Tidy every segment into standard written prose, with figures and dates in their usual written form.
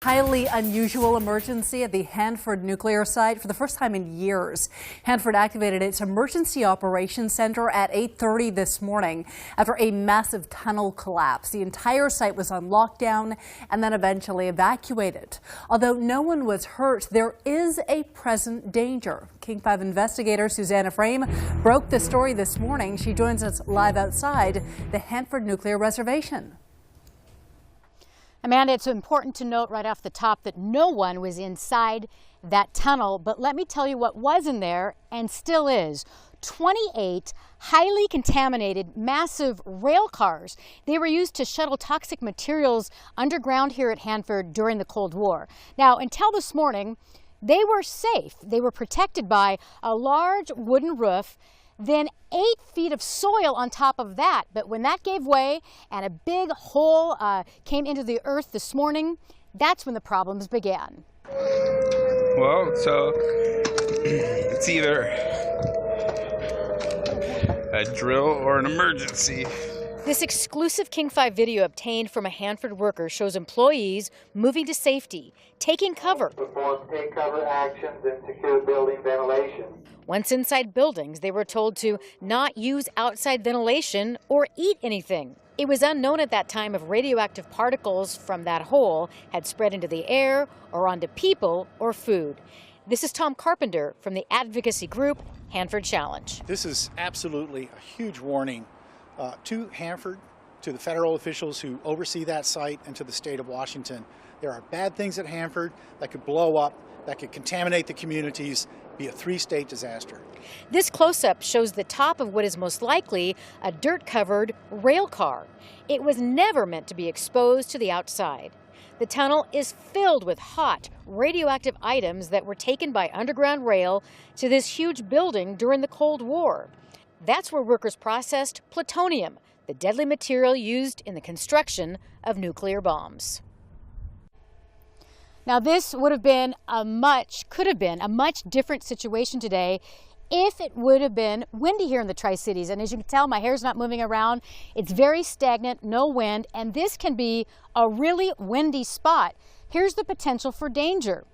Highly unusual emergency at the Hanford nuclear site for the first time in years. Hanford activated its emergency operations center at 8:30 this morning after a massive tunnel collapse. The entire site was on lockdown and then eventually evacuated. Although no one was hurt, there is a present danger. King 5 investigator Susanna Frame broke the story this morning. She joins us live outside the Hanford nuclear reservation. Amanda, it's important to note right off the top that no one was inside that tunnel, but let me tell you what was in there and still is. 28 highly contaminated, massive rail cars. They were used to shuttle toxic materials underground here at Hanford during the Cold War. Now, until this morning, they were safe. They were protected by a large wooden roof, then 8 feet of soil on top of that. But when that gave way and a big hole came into the earth this morning, that's when the problems began. Well, so it's either a drill or an emergency. This exclusive King 5 video obtained from a Hanford worker shows employees moving to safety, taking cover. Perform take cover actions and secure building ventilation. Once inside buildings, they were told to not use outside ventilation or eat anything. It was unknown at that time if radioactive particles from that hole had spread into the air or onto people or food. This is Tom Carpenter from the advocacy group Hanford Challenge. This is absolutely a huge warning to Hanford, to the federal officials who oversee that site, and to the state of Washington. There are bad things at Hanford that could blow up, that could contaminate the communities, be a 3-state disaster. This close-up shows the top of what is most likely a dirt-covered rail car. It was never meant to be exposed to the outside. The tunnel is filled with hot, radioactive items that were taken by underground rail to this huge building during the Cold War. That's where workers processed plutonium, the deadly material used in the construction of nuclear bombs. Now, this could have been a much different situation today if it would have been windy here in the Tri-Cities. And as you can tell, my hair's not moving around. It's very stagnant, no wind, and this can be a really windy spot. Here's the potential for danger.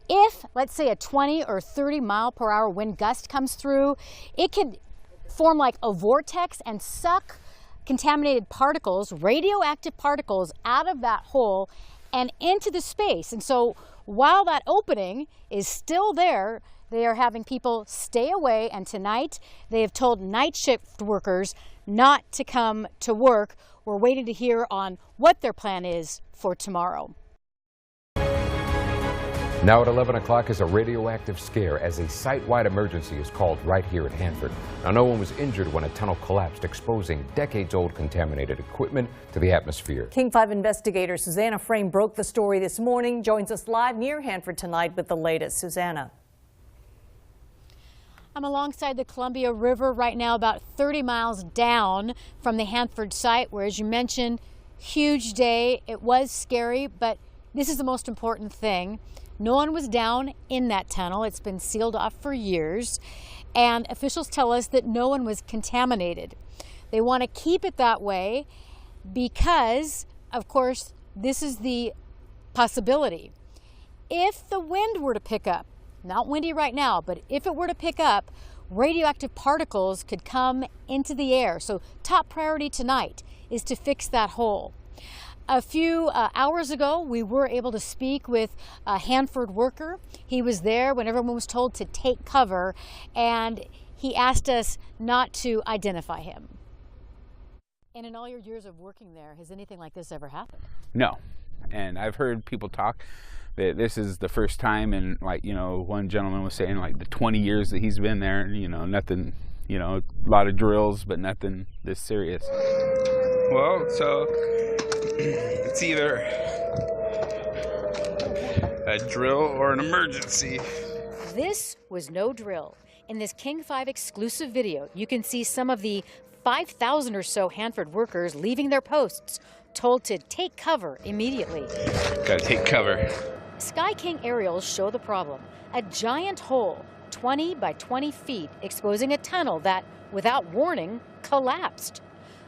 If, let's say, a 20 or 30 mile per hour wind gust comes through, it could form like a vortex and suck contaminated particles, radioactive particles, out of that hole and into the space. And so while that opening is still there, they are having people stay away. And tonight they have told night shift workers not to come to work. We're waiting to hear on what their plan is for tomorrow. Now at 11 o'clock is a radioactive scare as a site-wide emergency is called right here at Hanford. Now, no one was injured when a tunnel collapsed, exposing decades-old contaminated equipment to the atmosphere. King 5 investigator Susanna Frame broke the story this morning. Joins us live near Hanford tonight with the latest. Susanna. I'm alongside the Columbia River right now, about 30 miles down from the Hanford site, where, as you mentioned, huge day. It was scary, but this is the most important thing. No one was down in that tunnel. It's been sealed off for years, and officials tell us that no one was contaminated. They want to keep it that way because, of course, this is the possibility. If the wind were to pick up, not windy right now, but if it were to pick up, radioactive particles could come into the air. So top priority tonight is to fix that hole. A few hours ago, we were able to speak with a Hanford worker. He was there when everyone was told to take cover, and he asked us not to identify him. And in all your years of working there, has anything like this ever happened? No. And I've heard people talk that this is the first time, and one gentleman was saying the 20 years that he's been there, nothing, a lot of drills, but nothing this serious. Well, so it's either a drill or an emergency. This was no drill. In this King 5 exclusive video, you can see some of the 5,000 or so Hanford workers leaving their posts, told to take cover immediately. Gotta take cover. Sky King aerials show the problem. A giant hole, 20 by 20 feet, exposing a tunnel that, without warning, collapsed.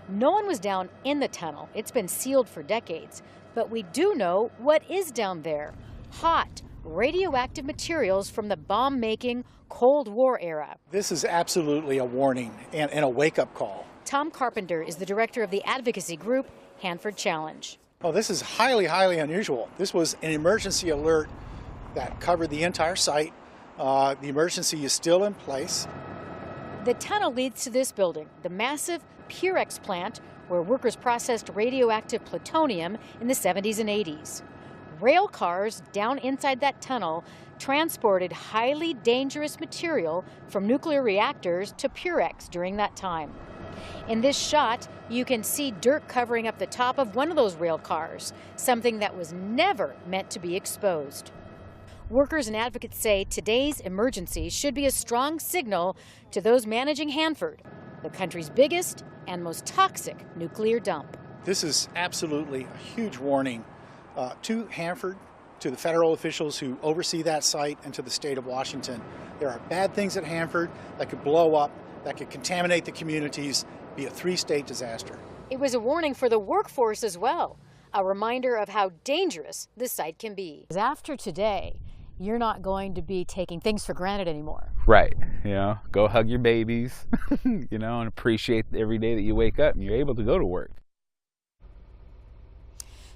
No one was down in the tunnel. It's been sealed for decades. But we do know what is down there. Hot, radioactive materials from the bomb-making Cold War era. This is absolutely a warning and a wake-up call. Tom Carpenter is the director of the advocacy group Hanford Challenge. Oh, this is highly, highly unusual. This was an emergency alert that covered the entire site. The emergency is still in place. The tunnel leads to this building, the massive Purex plant where workers processed radioactive plutonium in the 70s and 80s. Rail cars down inside that tunnel transported highly dangerous material from nuclear reactors to Purex during that time. In this shot, you can see dirt covering up the top of one of those rail cars, something that was never meant to be exposed. Workers and advocates say today's emergency should be a strong signal to those managing Hanford, the country's biggest and most toxic nuclear dump. This is absolutely a huge warning to Hanford, to the federal officials who oversee that site, and to the state of Washington. There are bad things at Hanford that could blow up, that could contaminate the communities, be a three-state disaster. It was a warning for the workforce as well, a reminder of how dangerous this site can be. After today, you're not going to be taking things for granted anymore. Right. You know, go hug your babies, you know, and appreciate every day that you wake up and you're able to go to work.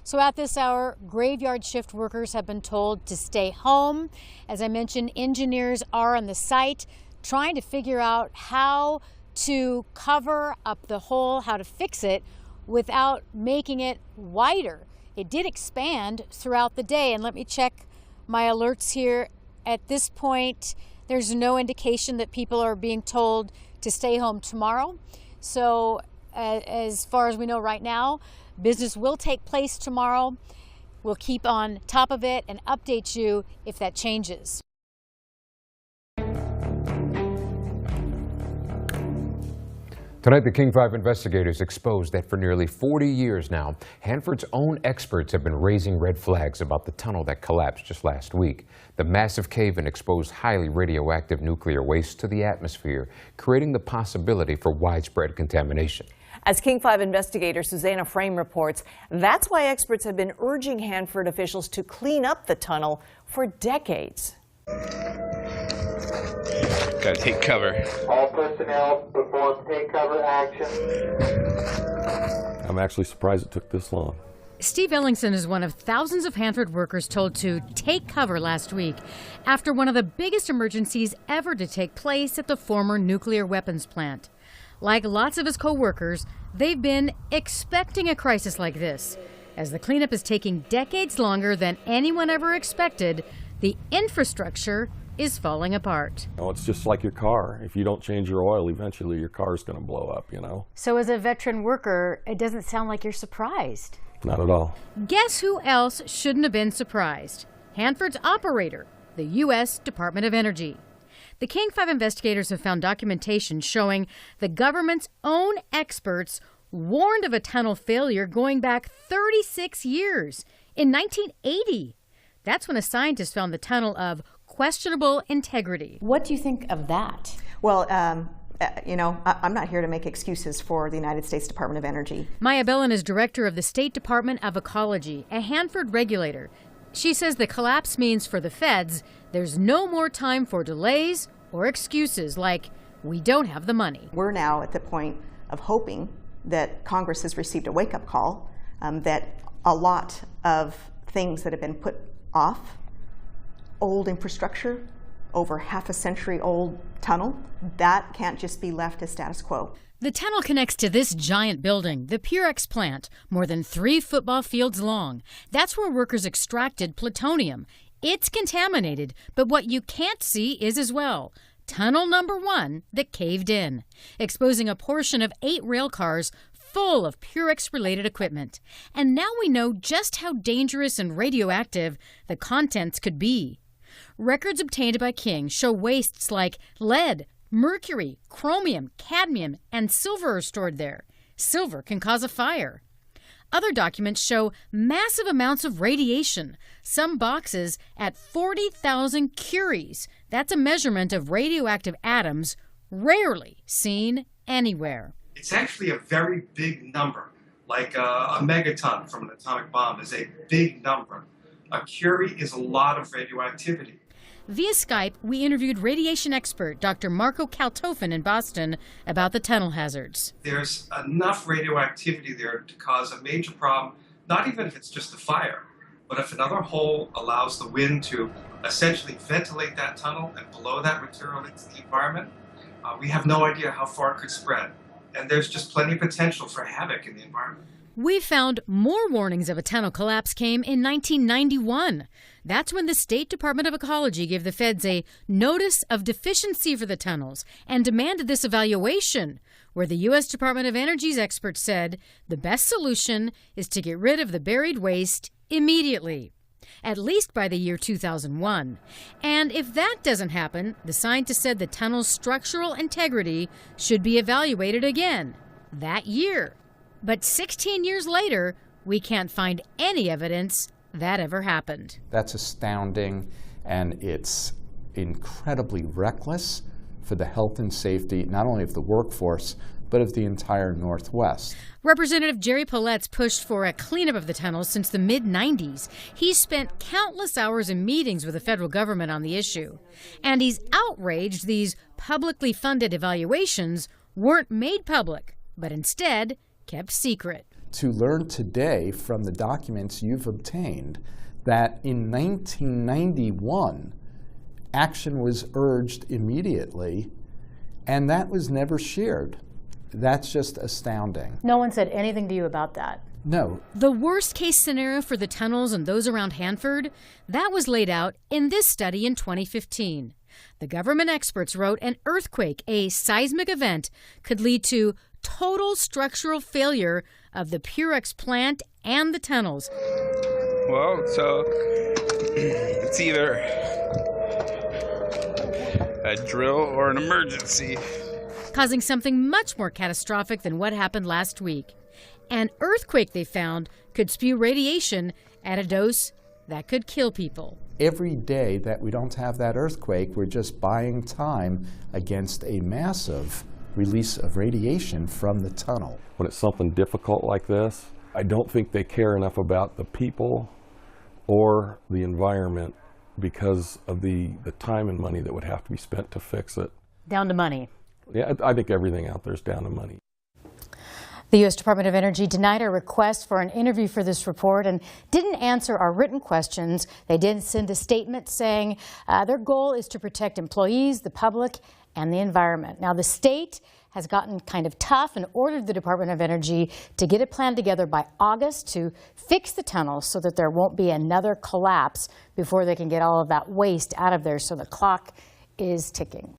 So at this hour, graveyard shift workers have been told to stay home. As I mentioned, engineers are on the site trying to figure out how to cover up the hole, how to fix it without making it wider. It did expand throughout the day, and let me check my alerts here. At this point, there's no indication that people are being told to stay home tomorrow. So as far as we know right now, business will take place tomorrow. We'll keep on top of it and update you if that changes. Tonight, the King 5 investigators exposed that for nearly 40 years now, Hanford's own experts have been raising red flags about the tunnel that collapsed just last week. The massive cave-in exposed highly radioactive nuclear waste to the atmosphere, creating the possibility for widespread contamination. As King 5 investigator Susanna Frame reports, that's why experts have been urging Hanford officials to clean up the tunnel for decades. Gotta take cover. All personnel perform take cover action. I'm actually surprised it took this long. Steve Ellingson is one of thousands of Hanford workers told to take cover last week after one of the biggest emergencies ever to take place at the former nuclear weapons plant. Like lots of his co-workers, they've been expecting a crisis like this. As the cleanup is taking decades longer than anyone ever expected, the infrastructure is falling apart. Oh, it's just like your car. If you don't change your oil, eventually your car is going to blow up, you know? So as a veteran worker, it doesn't sound like you're surprised. Not at all. Guess who else shouldn't have been surprised? Hanford's operator, the U.S. Department of Energy. The King 5 investigators have found documentation showing the government's own experts warned of a tunnel failure going back 36 years, in 1980. That's when a scientist found the tunnel of questionable integrity. What do you think of that? Well, you know, I'm not here to make excuses for the United States Department of Energy. Maya Bellin is director of the State Department of Ecology, a Hanford regulator. She says the collapse means for the feds, there's no more time for delays or excuses like, we don't have the money. We're now at the point of hoping that Congress has received a wake-up call, that a lot of things that have been put off, old infrastructure, over half a century old tunnel, that can't just be left as status quo. The tunnel connects to this giant building, the Purex plant, more than 3 football fields long. That's where workers extracted plutonium. It's contaminated, but what you can't see is as well. Tunnel number 1 that caved in, exposing a portion of 8 rail cars full of Purex-related equipment. And now we know just how dangerous and radioactive the contents could be. Records obtained by King show wastes like lead, mercury, chromium, cadmium, and silver are stored there. Silver can cause a fire. Other documents show massive amounts of radiation, some boxes at 40,000 curies. That's a measurement of radioactive atoms rarely seen anywhere. It's actually a very big number. like a megaton from an atomic bomb is a big number. A curie is a lot of radioactivity. Via Skype, we interviewed radiation expert Dr. Marco Kaltofen in Boston about the tunnel hazards. There's enough radioactivity there to cause a major problem, not even if it's just a fire, but if another hole allows the wind to essentially ventilate that tunnel and blow that material into the environment, we have no idea how far it could spread. And there's just plenty of potential for havoc in the environment. We found more warnings of a tunnel collapse came in 1991. That's when the State Department of Ecology gave the feds a notice of deficiency for the tunnels and demanded this evaluation, where the U.S. Department of Energy's experts said the best solution is to get rid of the buried waste immediately, at least by the year 2001. And if that doesn't happen, the scientists said the tunnel's structural integrity should be evaluated again that year. But 16 years later, we can't find any evidence that ever happened. That's astounding, and it's incredibly reckless for the health and safety, not only of the workforce, but of the entire Northwest. Representative Jerry Paulette's pushed for a cleanup of the tunnels since the mid-90s. He's spent countless hours in meetings with the federal government on the issue. And he's outraged these publicly funded evaluations weren't made public, but instead kept secret. To learn today from the documents you've obtained that in 1991, action was urged immediately, and that was never shared. That's just astounding. No one said anything to you about that? No. The worst case scenario for the tunnels and those around Hanford, that was laid out in this study in 2015. The government experts wrote an earthquake, a seismic event, could lead to total structural failure of the Purex plant and the tunnels. Well, so it's either a drill or an emergency. Causing something much more catastrophic than what happened last week. An earthquake, they found, could spew radiation at a dose that could kill people. Every day that we don't have that earthquake, we're just buying time against a massive release of radiation from the tunnel. When it's something difficult like this, I don't think they care enough about the people or the environment because of the time and money that would have to be spent to fix it. Down to money. Yeah, I think everything out there is down to money. The U.S. Department of Energy denied our request for an interview for this report and didn't answer our written questions. They did send a statement saying their goal is to protect employees, the public, and the environment. Now, the state has gotten kind of tough and ordered the Department of Energy to get a plan together by August to fix the tunnels so that there won't be another collapse before they can get all of that waste out of there. So the clock is ticking.